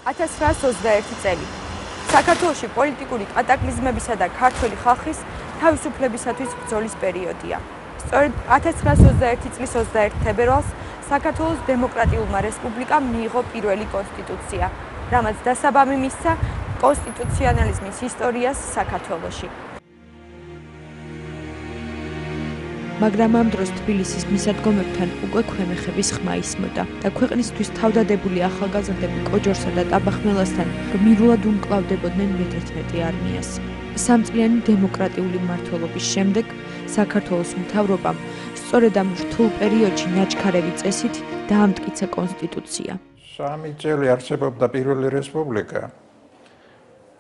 1921 წელი. საქართველოში პოლიტიკური კატაკლიზმებისა და ქართველი ხალხის თავისუფლებისათვის ბრძოლის პერიოდია. სწორედ 1921 წლის 21 თებერვალს საქართველოს დემოკრატიულმა რესპუბლიკამ მიიღო პირველი კონსტიტუცია, რამაც დასაბამი მისცა კონსტიტუციონალიზმის ისტორიას საქართველოში. მაგრამ ამ დროს თბილისის მისადგომებთან უკვე ქვემეხების ხმა ისმოდა და ქვეყნისთვის თავდადებული ახალგაზრდები კოჯორსა და ტაბახმელასთან გმირულად უმკლავდებოდნენ მე-11 არმიას. სამწლიანი დემოკრატიული მმართველობის შემდეგ საქართველოს მთავრობამ სწორედ ამ რთულ პერიოდში ნაჩქარევი წესით დაამტკიცა კონსტიტუცია. 3 წელი არსებობდა პირველი რესპუბლიკა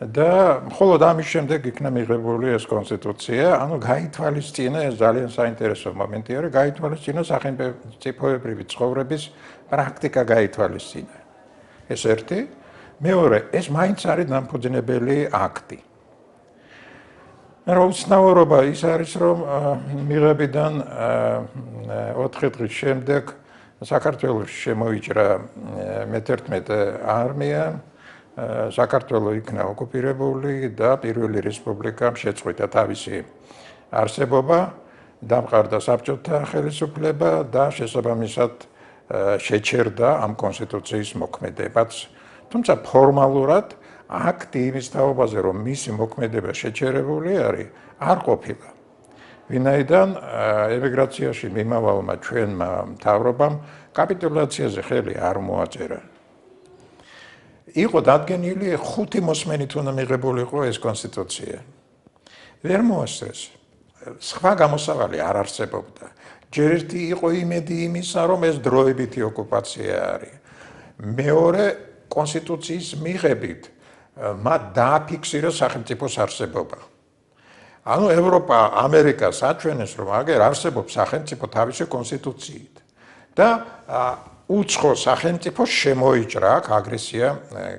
და მხოლოდ ამის შემდეგ იქნა მიღებული ეს კონსტიტუცია, ანუ გაითვალისწინა, ეს ძალიან საინტერესო მომენტია, რომ გაითვალისწინა სახელმწიფოებრივი ცხოვრების პრაქტიკა გაითვალისწინა. ეს ერთი, მეორე, ეს მაინც არის დამფუძნებელი აქტი. უცნაურობა ის არის, რომ მიღებიდან 4 დღის შემდეგ საქართველოს შემოიჭრა მე-11 არმია, საქართველო იქნა ოკუპირებული და პირველი რესპუბლიკამ შეწყვიტა თავისი არსებობა, დამყარდა საბჭოთა ხელისუფლება და შესაბამისად შეჩერდა ამ კონსტიტუციის მოქმედებაც. თუმცა ფორმალურად აქტი იმის თაობაზე, რომ მისი მოქმედება შეჩერებული არის, არ ყოფილა. ვინაიდან ემიგრაციაში მიმავალმა ჩვენმა მთავრობამ კაპიტულაციაზე ხელი არ მოაწერა. იყო დადგენილი 5 მოსმენით უნდა მიღებულიყო ეს კონსტიტუცია. ვერ მოასწრეს. სხვა გამოსავალი არ არსებობდა. ჯერ ერთი იყო იმედი იმისა, რომ ეს დროებითი ოკუპაცია არის. მეორე, კონსტიტუციის მიღებით მათ დააფიქსირა სახელმწიფოს არსებობა. ანუ ევროპა, ამერიკას აჩვენეს, რომ აგერ არსებობს სახელმწიფო თავისი კონსტიტუციით და უცხო სახელმწიფო შემოიჭრა აქ აგრესია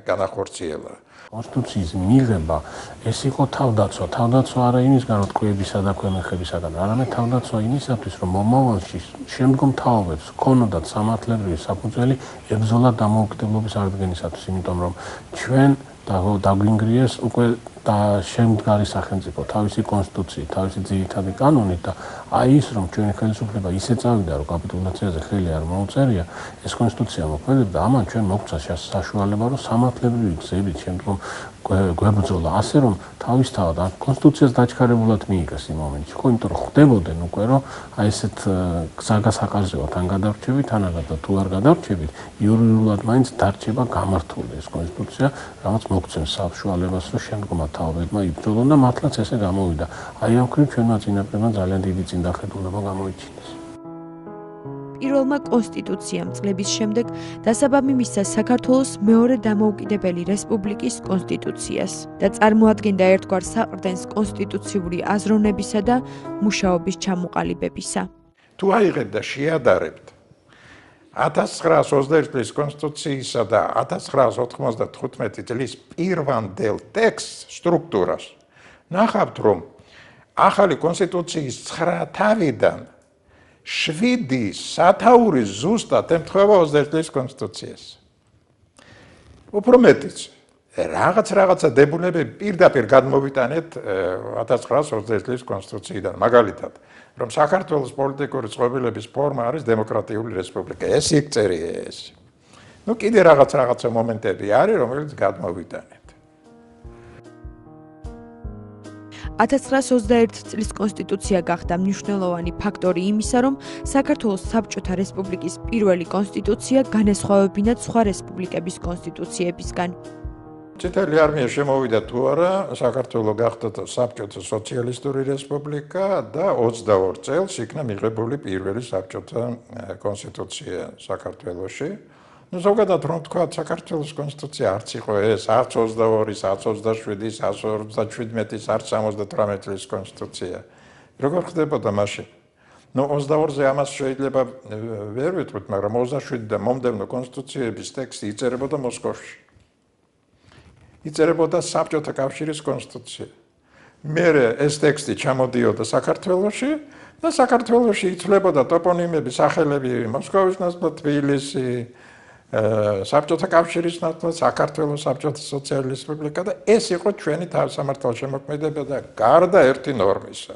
განახორციელა. კონსტიტუციის მიღება ეს იყო თავდაცვა. თავდაცვა არა იმისგან, რომ ტყვეებისა და ქვემეხებისაგან, არამედ თავდაცვა იმისათვის, რომ მომავალში შემდგომ თაობებს ქონოდათ სამართლებრივი საფუძველი ებრძოლა დამოუკიდებლობის აღდგენისათვის, იმიტომ რომ ჩვენ დაგვინგრიეს უკვე და შემდგარი სახელმწიფო თავისი კონსტიტუციით, თავისი ძირითადი კანონით და აი ის რომ ჩვენი ხელისუფლება ისე წავიდა, რომ კაპიტულაციაზე ხელი არ მოუწერია, ეს კონსტიტუცია მოქმედებდა, ამან ჩვენ მოგცა საშუალება, რომ სამართლებრივი გზებით შემდგომ გვებრძოლა, ასე რომ თავისთავად ამ კონსტიტუციას დაჩქარებულად მიიღეს იმ მომენტში, ხო, იმიტომ რომ ხვდებოდნენ უკვე, რომ აი ესეთ გზაგასაკარზეო თან გადარჩებით, თანაგადა თუ არ გადარჩებით, იურიდიულად მაინც დარჩება გამართული ეს კონსტიტუცია, რამაც მოგცემს საშუალებას, რომ შემდგომად თაობებმა იბრძოლონ და მართლაც ესე გამოვიდა. აი ამ მხრივ ჩვენმა წინაპრებმა ძალიან დიდი წინდახედულება გამოიჩინეს. პირველმა კონსტიტუციამ წლების შემდეგ დასაბამი მისცა საქართველოს მეორე დამოუკიდებელი რესპუბლიკის კონსტიტუციას და წარმოადგენდა ერთგვარ საყრდენს კონსტიტუციური აზროვნებისა და მუშაობის ჩამოყალიბებისა. თუ აიღებთ და შეადარებთ 1921 წლის კონსტიტუციისა და 1995 წლის პირვანდელ ტექსტს, სტრუქტურას, ნახავთ, რომ ახალი კონსტიტუციის 9 თავიდან 7 სათაური ზუსტად ემთხვევა 21 წლის კონსტიტუციას. უფრო მეტიც, რაღაცა დებულებები პირდაპირ გადმოვიტანეთ 1921 წლის კონსტიტუციიდან, მაგალითად, რომ საქართველოს პოლიტიკური წყობილების ფორმა არის დემოკრატიული რესპუბლიკა. ეს იქ წერია ეს. კიდე რაღაცა მომენტები არის, რომელიც გადმოვიტანეთ. 1921 წლის კონსტიტუცია გახდა მნიშვნელოვანი ფაქტორი იმისა, რომ საქართველოს საბჭოთა რესპუბლიკის პირველი კონსტიტუცია განესხვავებინათ სხვა რესპუბლიკების კონსტიტუციებისგან. წითელი არმია შემოვიდა თუ არა, საქართველო გახდა საბჭოთა სოციალისტური რესპუბლიკა და 22 წელს იქნა მიღებული პირველი საბჭოთა კონსტიტუცია საქართველოში. ზოგადად რომ თქვა, საქართველოს კონსტიტუცია არც იყო ეს 122-ის, 127-ის, 157-ის, 178 წლის კონსტიტუცია. როგორ ხდებოდა მაშინ? 22-ზე ამას შეიძლება ვერ ვიტყვით, მაგრამ 27 და მომდევნო კონსტიტუციების ტექსტი იწერებოდა მოსკოვში. იწერებოდა საბჭოთა კავშირის კონსტიტუცია. მერე ეს ტექსტი ჩამოდიოდა საქართველოში და საქართველოში იცვლებოდა ტოპონიმები, სახელები მოსკოვის ნაცვლად თბილისი, საბჭოთა კავშირის ნაცვლად საქართველოს საბჭოთა სოციალისტური რესპუბლიკა და ეს იყო ჩვენი თავსამართალშემოქმედება და გარდა ერთი ნორმისა.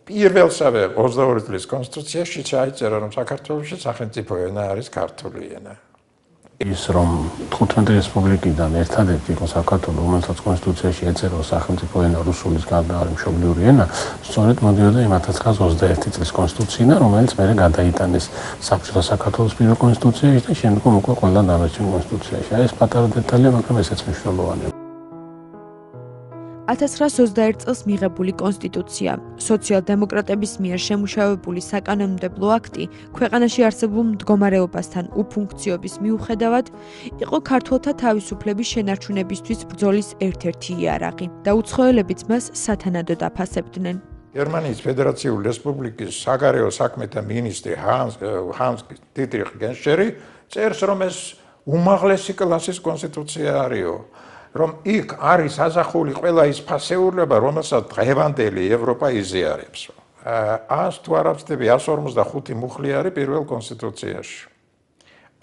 პირველსავე 22 წლის კონსტიტუციაში ჩაიწერა, რომ საქართველოში სახელმწიფო ენა არის ქართული ენა. ის რომ 15 რესპუბლიკიდან ერთადერთი იყო საქართველოს, რომელსაც კონსტიტუციაში ეწერა სახელმწიფო ენა რუსულის გარდა არის მშობლიური ენა, სწორედ მოდიოდა იმ 1921 წლის კონსტიტუციიდან, რომელიც მერე გადაიტანეს საბჭოთა საქართველოს პირველ კონსტიტუციაში და შემდგომ უკვე ყველა დანარჩენ კონსტიტუციაში. ეს პატარა დეტალია, მაგრამ ესეც მნიშვნელოვანია. 1921 წელს მიღებული კონსტიტუცია, სოციალ-დემოკრატების მიერ შემუშავებული საკანონმდებლო აქტი, ქვეყანაში არსებულ მდგომარეობასთან უფუნქციობის მიუხედავად, იყო ქართველთა თავისუფლების შენარჩუნებისთვის ბრძოლის ერთ-ერთი იარაღი და უცხოელებიც მას სათანადოდ აფასებდნენ. გერმანიის ფედერაციული რესპუბლიკის საგარეო საქმეთა მინისტრი ჰანს დიტრიხ გენშერი წერს, რომ ეს უმაღლესი კლასის კონსტიტუცია არისო. რომ იქ არის ასახული ყველა ის ფასეულობა, რომელსაც დღევანდელი ევროპა იზიარებს. 100 თუ არა ვცდები 155 მუხლი არის პირველ კონსტიტუციაში.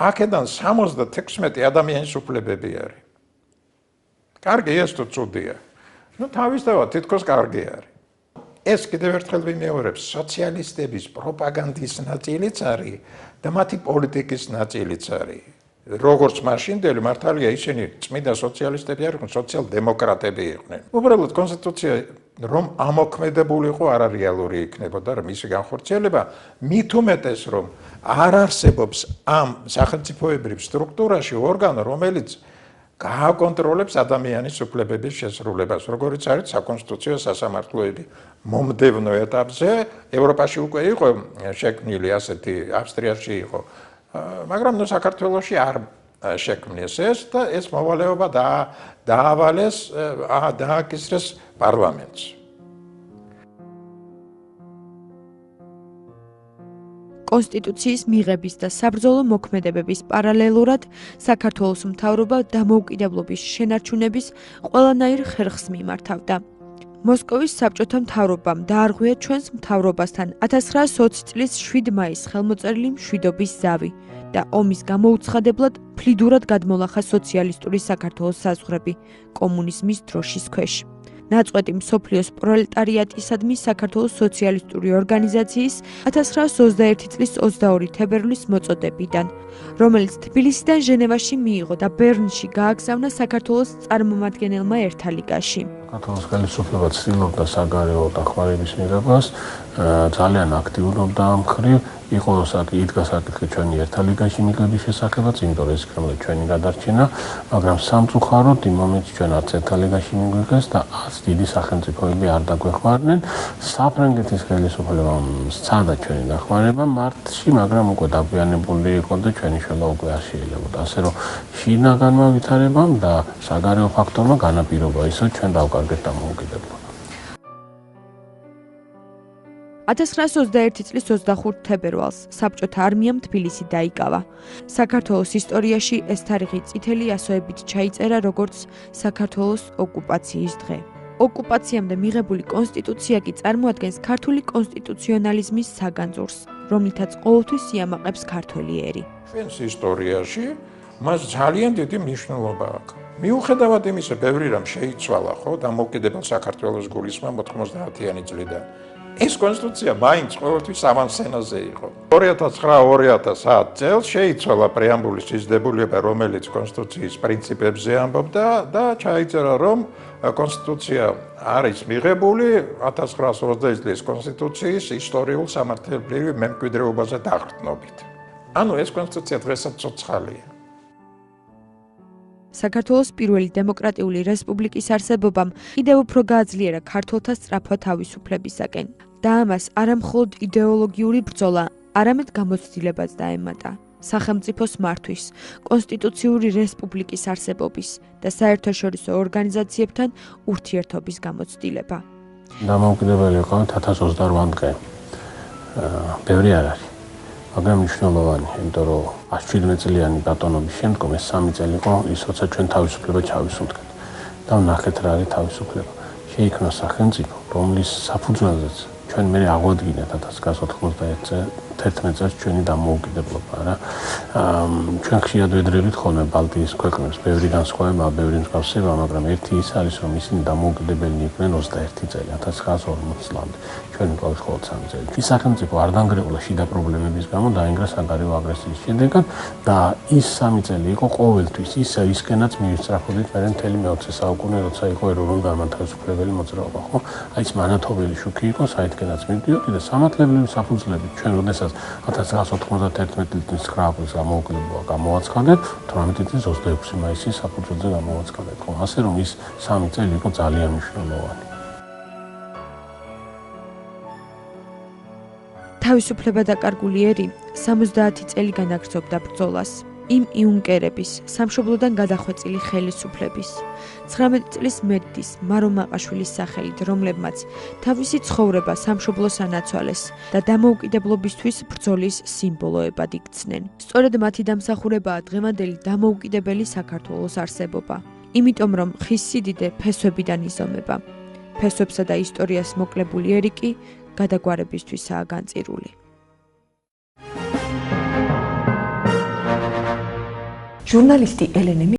აქედან 76 ადამიანის უფლებები არის. კარგი ეს თუ ცუდია. თავისთავად თითქოს კარგი არის. ეს კიდევ ერთხელ ვიმეორებს, სოციალისტების პროპაგანდის ნაწილიც არის და მათი პოლიტიკის ნაწილიც არის. როგორც მაშინდელი მართალია ისინი წმინდა სოციალისტები არიან, სოციალ-დემოკრატები იყვნენ. უბრალოდ კონსტიტუცია რომ ამოქმედებულიყო არარეალური იქნებოდა და მისი განხორციელება მით უმეტეს რომ არ არსებობს ამ სახელმწიფოებრივ სტრუქტურაში ორგანო, რომელიც გააკონტროლებს ადამიანის უფლებების შესრულებას, როგორიც არის საკონსტიტუციო სასამართლოები. მომდევნო ეტაპზე ევროპაში უკვე იყო შექმნილი ასეთი, ავსტრიაში იყო. მაგრამ საქართველოში არ შექმნეს ეს და ეს მოვალეობა დაავალეს, დააკისრეს პარლამენტს. კონსტიტუციის მიღების და საბრძოლო მოქმედებების პარალელურად საქართველოს მთავრობა დამოუკიდებლობის შენარჩუნების ყველანაირ ხერხს მიმართავდა. მოსკოვის საბჭოთა მთავრობამ დაარღვია ჩვენს მთავრობასთან 1920 წლის 7 მაისს ხელმოწერილი მშვიდობის ზავი და ომის გამოუცხადებლად ფლიდურად გადმოლახა სოციალისტური საქართველოს საზღვრები კომუნიზმის დროშის ქვეშ. ნაწყვეტი მსოფლიოს პროლეტარიატისადმი საქართველოს სოციალისტური ორგანიზაციის 1921 წლის 22 თებერვლის მოწოდებიდან, რომელიც თბილისიდან ჟენევაში მიიღო და ბერნში გააგზავნა საქართველოს წარმომადგენელმა ერთა-ლიგაში. საქართველოს ხელისუფლება ცდილობდა საგარეო დახმარების მიღებას, ძალიან აქტიურობდა ამ მხრივ, იყო იდგა საკითხი ჩვენი ერთა-ლიგაში მიღების შესახებაც, იმიტომ რომ ეს იქნებოდა ჩვენი გადარჩენა, მაგრამ სამწუხაროდ იმ მომენტში ჩვენ არც ერთა-ლიგაში მიგვიღეს და არც დიდი სახელმწიფოები არ დაგვეხმარნენ. საფრანგეთის ხელისუფლებამ სცადა ჩვენი დახმარება მარტში, მაგრამ უკვე დაგვიანებული იყო და ჩვენი შვილა უკვე არ შეიძლებოდა. ასე რომ შინაგანმა ვითარებამ და საგარეო ფაქტორმა განაპირობა ისო ჩვენ დავკარგეთ დამოუკიდებლობა. 1921 წლის 25 თებერვალს საბჭოთა არმიამ თბილისი დაიკავა. საქართველოს ისტორიაში ეს თარიღი წითელი ასოებით ჩაიწერა როგორც საქართველოს ოკუპაციის დღე. ოკუპაციამდე მიღებული კონსტიტუცია კი წარმოადგენს ქართული კონსტიტუციონალიზმის საგანძურს, რომლითაც ყოველთვის იამაყებს ქართველი ერი. ჩვენს ისტორიაში მას ძალიან დიდი მნიშვნელობა აქვს. მიუხედავად იმისა, ბევრი რამ შეიცვალა, ხო, დამოუკიდებელ საქართველოს გულისხმობ 90-იანი წლიდან. ეს კონსტიტუცია მაინც ყოველთვის ამან სენაზე იყო. 2009-2010 წელს შეიცვალა პრეამბულის ისდებულება, რომელიც კონსტიტუციის პრინციპებზე ამბობდა და ჩაიწერა, რომ კონსტიტუცია არის მიღებული 1920 წლის კონსტიტუციის ისტორიულ სამართლებრივ მემკვიდრეობაზე დაყრდნობით. ანუ ეს კონსტიტუცია დღესაც ცოცხალია. საქართველოს პირველი დემოკრატიული რესპუბლიკის არსებობამ კიდევ უფრო გააძლიერა ქართველთა სწრაფვა თავისუფლებისაკენ და ამას არა მხოლოდ იდეოლოგიური ბრძოლა, არამედ გამოცდილებაც დაემატა სახელმწიფოს მართვის, კონსტიტუციური რესპუბლიკის არსებობის და საერთაშორისო ორგანიზაციებთან ურთიერთობის გამოცდილება. დამოუკიდებელი იყავით 1028 დღე. ბევრი არ არის. მაგრამ მნიშვნელოვანი, იმიტომ რომ 117 წლიანი ბატონობის შემდგომ ეს 3 წელი იყო ის, როცა ჩვენ თავისუფლება ჩავისუნთქეთ. და ვნახეთ რა არის თავისუფლება. შეიქმნა სახელმწიფო, რომლის საფუძველზეც ჩვენ მე აღვადგინეთ 1991 წელს 11 წელს ჩვენი დამოუკიდებლობა რა. ჩვენ ხშირად ვედრებით ხოლმე ბალტიის ქვეყნებს, ბევრი განსხვავებაა, ბევრი მსგავსება, მაგრამ ერთი ის არის, რომ ისინი დამოუკიდებელი იყვნენ 21 წელი, 1940 წლამდე. ჩვენ მკლავს მხოლოდ 3 წელი. ის სახელმწიფო არ დანგრეულა შიდა პრობლემების გამო, დაინგრა საგარეო აგრესიის შედეგად და ის 3 წელი იყო ყოველთვის ისკენაც მივისწრაფოდით მე მთელი მე-20 საუკუნე, როცა იყო ეროვნული განმათავისუფლებელი მოძრაობა, ხო? აი ეს მანათობელი შუქი იყო, საითქენაც მივდიოდი და სამართლებრივი საფუძვლები ჩვენ როდესაც 1991 წლის 9 აპრილს დამოუკიდებლობა გამოაცხადეთ, 18 წლის 26 მაისის საფუძველზე გამოაცხადეთ, ხო? ასე რომ ის 3 წელი იყო ძალიან მნიშვნელოვანი. თავისუფლება დაკარგული ერი 70 წელი განაგრძობდა ბრძოლას. იმ იუნკერების, სამშობლოდან გადახვეწილი ხელისუფლების, 19 წლის მედდის მარო მაყაშვილის სახელით, რომლებმაც თავისი ცხოვრება სამშობლოს ანაცვალეს და დამოუკიდებლობისთვის ბრძოლის სიმბოლოებად იქცნენ. სწორედ მათი დამსახურებაა დღევანდელი დამოუკიდებელი საქართველოს არსებობა. იმიტომ რომ ხის სიდიდე ფესვებიდან იზომება. ფესვებსა და ისტორიას მოკლებული ერი კი გადაგვარებისთვისაა განწირული. ჟურნალისტი ელენე